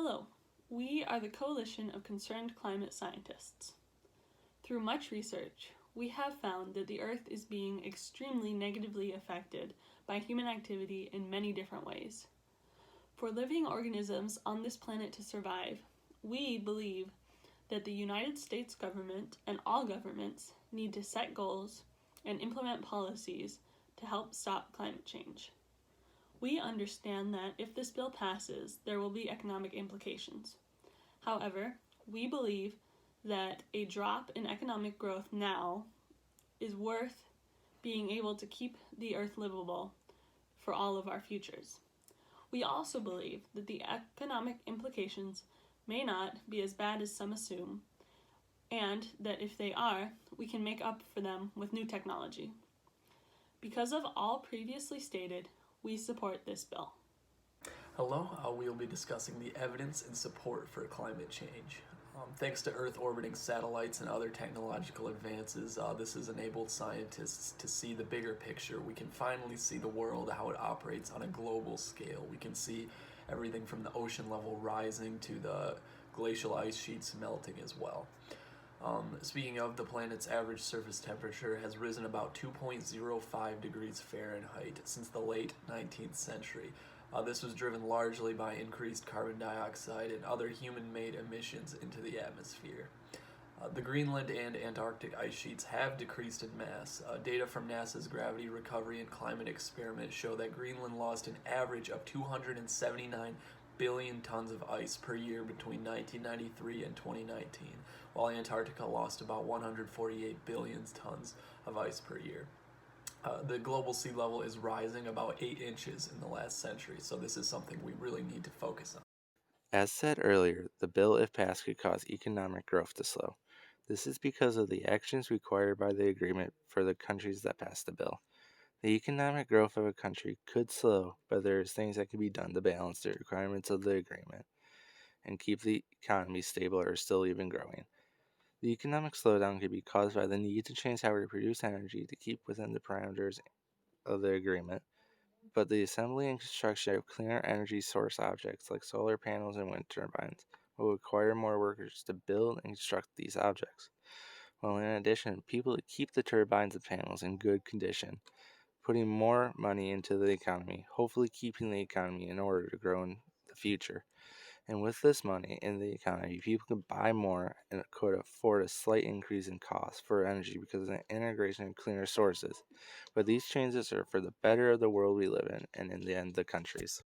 Hello, we are the Coalition of Concerned Climate Scientists. Through much research, we have found that the Earth is being extremely negatively affected by human activity in many different ways. For living organisms on this planet to survive, we believe that the United States government and all governments need to set goals and implement policies to help stop climate change. We understand that if this bill passes, there will be economic implications. However, we believe that a drop in economic growth now is worth being able to keep the Earth livable for all of our futures. We also believe that the economic implications may not be as bad as some assume, and that if they are, we can make up for them with new technology. Because of all previously stated, we support this bill. Hello, we will be discussing the evidence and support for climate change. Thanks to Earth orbiting satellites and other technological advances, this has enabled scientists to see the bigger picture. We can finally see the world, how it operates on a global scale. We can see everything from the ocean level rising to the glacial ice sheets melting as well. Speaking of, the planet's average surface temperature has risen about 2.05 degrees Fahrenheit since the late 19th century. This was driven largely by increased carbon dioxide and other human-made emissions into the atmosphere. The Greenland and Antarctic ice sheets have decreased in mass. Data from NASA's Gravity Recovery and Climate Experiment show that Greenland lost an average of 279 billion tons of ice per year between 1993 and 2019, while Antarctica lost about 148 billion tons of ice per year. The global sea level is rising about 8 inches in the last century, so this is something we really need to focus on. As said earlier, the bill, if passed, could cause economic growth to slow. This is because of the actions required by the agreement for the countries that passed the bill. The economic growth of a country could slow, but there is things that can be done to balance the requirements of the agreement and keep the economy stable or still even growing. The economic slowdown could be caused by the need to change how we produce energy to keep within the parameters of the agreement, but the assembly and construction of cleaner energy source objects like solar panels and wind turbines will require more workers to build and construct these objects. While in addition, people to keep the turbines and panels in good condition, putting more money into the economy, hopefully keeping the economy in order to grow in the future. And with this money in the economy, people can buy more and could afford a slight increase in cost for energy because of the integration of cleaner sources. But these changes are for the better of the world we live in, and in the end, the countries.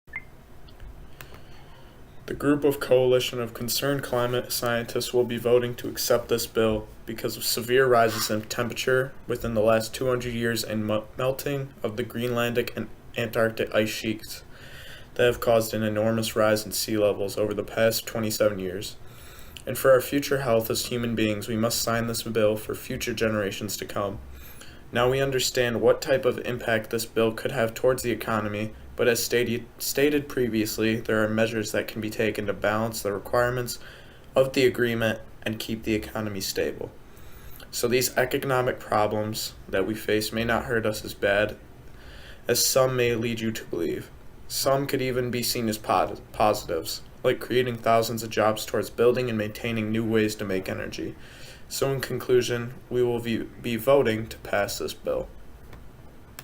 The group of Coalition of Concerned Climate Scientists will be voting to accept this bill because of severe rises in temperature within the last 200 years and melting of the Greenlandic and Antarctic ice sheets that have caused an enormous rise in sea levels over the past 27 years. And for our future health as human beings, we must sign this bill for future generations to come. Now we understand what type of impact this bill could have towards the economy, but as stated previously, there are measures that can be taken to balance the requirements of the agreement and keep the economy stable. So these economic problems that we face may not hurt us as bad as some may lead you to believe. Some could even be seen as positives, like creating thousands of jobs towards building and maintaining new ways to make energy. So in conclusion, we will be voting to pass this bill.